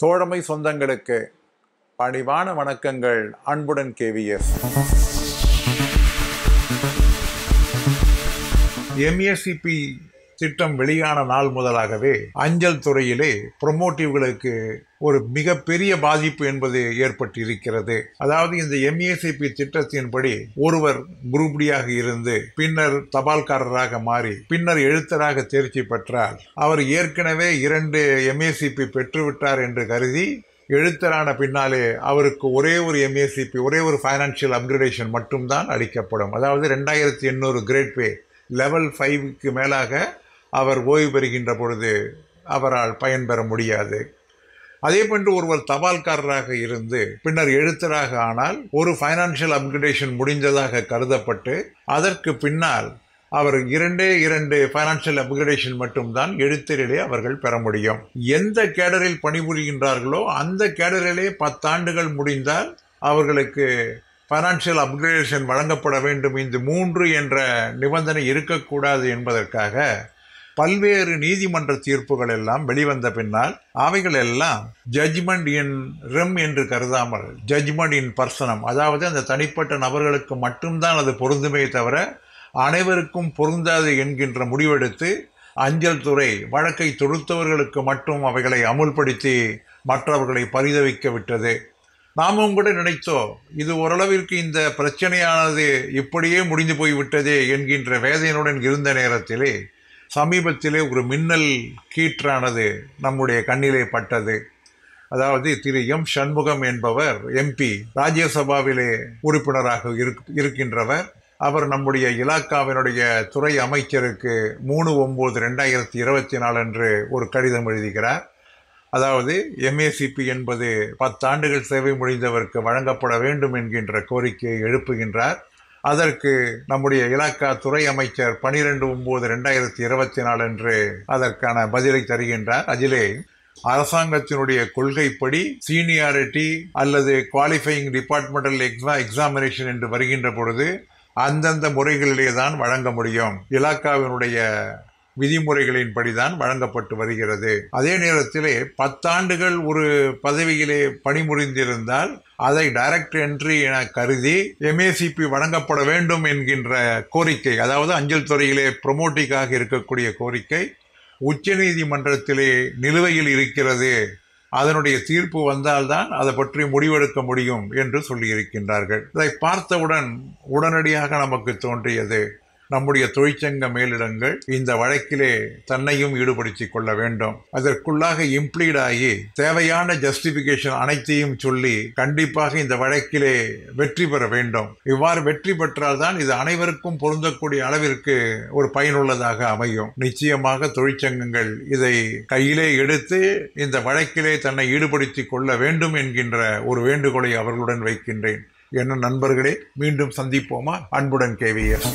தோழமை சொந்தங்களுக்கு பணிவான வணக்கங்கள். அன்புடன் கேவிஎஸ். எம்ஏசிபி திட்டம் வெளியான நாள் முதலாகவே அஞ்சல் துறையிலே ப்ரொமோட்டிவ்களுக்கு ஒரு மிகப்பெரிய பாதிப்பு என்பது ஏற்பட்டிருக்கிறது. அதாவது இந்த எம்ஏசிபி திட்டத்தின்படி ஒருவர் குரூப் டியாக இருந்து பின்னர் தபால்காரராக மாறி பின்னர் எழுத்தராக தேர்ச்சி பெற்றால் அவர் ஏற்கனவே 2 எம்ஏசிபி பெற்றுவிட்டார் என்று கருதி எழுத்தரான பின்னாலே அவருக்கு ஒரே ஒரு எம்ஏசிபி, ஒரே ஒரு ஃபைனான்சியல் அப்கிரேடேஷன் மட்டும்தான் அளிக்கப்படும். அதாவது 2800 கிரேட் பே லெவல் 5க்கு மேலாக அவர் ஓய்வு பெறுகின்ற பொழுது அவரால் பயன்பெற முடியாது. அதே போன்று ஒருவர் தபால்காரராக இருந்து பின்னர் எழுத்தராக ஆனால் ஒரு ஃபைனான்சியல் அப்கிரேடேஷன் முடிந்ததாக கருதப்பட்டு அதற்கு பின்னால் அவர் 2 ஃபைனான்சியல் அப்கிரேடேஷன் மட்டும்தான் எழுத்தரிலே அவர்கள் பெற முடியும். எந்த கேடரில் பணிபுரிகின்றார்களோ அந்த கேடரிலே 10 ஆண்டுகள் முடிந்தால் அவர்களுக்கு ஃபைனான்சியல் அப்கிரேடேஷன் வழங்கப்பட வேண்டும். இந்த 3 என்ற நிபந்தனை இருக்கக்கூடாது என்பதற்காக பல்வேறு நீதிமன்ற தீர்ப்புகள் எல்லாம் வெளிவந்த பின்னால் அவைகள் எல்லாம் ஜட்ஜ்மெண்ட் இன் ரெம் என்று கருதாமல் ஜட்ஜ்மெண்ட் இன் பர்சனம், அதாவது அந்த தனிப்பட்ட நபர்களுக்கு மட்டும்தான் அது பொருந்துமே தவிர அனைவருக்கும் பொருந்தாது என்கின்ற முடிவெடுத்து அஞ்சல் துறை வழக்கை தொடுத்தவர்களுக்கு மட்டும் அவைகளை அமுல்படுத்தி மற்றவர்களை பரிதவிக்க விட்டது. நாமும் கூட நினைத்தோம், இது ஓரளவிற்கு இந்த பிரச்சனையானது இப்படியே முடிந்து போய்விட்டதே என்கின்ற வேதனையுடன் இருந்த நேரத்திலே சமீபத்திலே ஒரு மின்னல் கீற்றானது நம்முடைய கண்ணிலே பட்டது. அதாவது திரு எம் சண்முகம் என்பவர் எம்பி, ராஜ்யசபாவிலே உறுப்பினராக இருக்கின்றவர். அவர் நம்முடைய இலாக்காவினுடைய துறை அமைச்சருக்கு 3/9/2024 அன்று ஒரு கடிதம் எழுதுகிறார். அதாவது எம்ஏசிபி என்பது 10 ஆண்டுகள் சேவை முடிந்தவருக்கு வழங்கப்பட வேண்டும் என்கின்ற கோரிக்கையை எழுப்புகின்றார். அதற்கு நம்முடைய இலாக்கா துறை அமைச்சர் 12/9/2024 அன்று அதற்கான பதிலை தருகின்றார். அதிலே அரசாங்கத்தினுடைய கொள்கைப்படி சீனியாரிட்டி அல்லது குவாலிஃபையிங் டிபார்ட்மெண்டல் எக்ஸாமினேஷன் என்று வருகின்ற பொழுது அந்தந்த முறைகளிலே தான் வழங்க முடியும். இலாக்காவினுடைய விதிமுறைகளின்படி தான் வழங்கப்பட்டு வருகிறது. அதே நேரத்திலே 10 ஆண்டுகள் ஒரு பதவியிலே பணிபுரிந்திருந்தால் அதை டைரக்ட் என்ட்ரி என கருதி எம்ஏசிபி வழங்கப்பட வேண்டும் என்கின்ற கோரிக்கை, அதாவது அஞ்சல் துறையிலே ப்ரொமோட்டிக்காக இருக்கக்கூடிய கோரிக்கை உச்சநீதிமன்றத்திலே நிலுவையில் இருக்கிறது. அதனுடைய தீர்ப்பு வந்தால்தான் அதை பற்றி முடிவெடுக்க முடியும் என்று சொல்லியிருக்கின்றார்கள். இதை பார்த்தவுடன் உடனடியாக நமக்கு தோன்றியது, நம்முடைய தொழிற்சங்க மேலிடங்கள் இந்த வழக்கிலே தன்னையும் ஈடுபடுத்திக் கொள்ள வேண்டும். அதற்குள்ளாக இம்ப்ளீட் ஆகி தேவையான ஜஸ்டிபிகேஷன் அனைத்தையும் சொல்லி கண்டிப்பாக இந்த வழக்கிலே வெற்றி பெற வேண்டும். இவ்வாறு வெற்றி பெற்றால்தான் இது அனைவருக்கும் பொருந்தக்கூடிய அளவிற்கு ஒரு பயனுள்ளதாக அமையும். நிச்சயமாக தொழிற்சங்கங்கள் இதை கையிலே எடுத்து இந்த வழக்கிலே தன்னை ஈடுபடுத்திக் கொள்ள வேண்டும் என்கின்ற ஒரு வேண்டுகோளை அவர்களுடன் வைக்கின்றேன். என்ன நண்பர்களே, மீண்டும் சந்திப்போமா? அன்புடன் கேவிஎஸ்.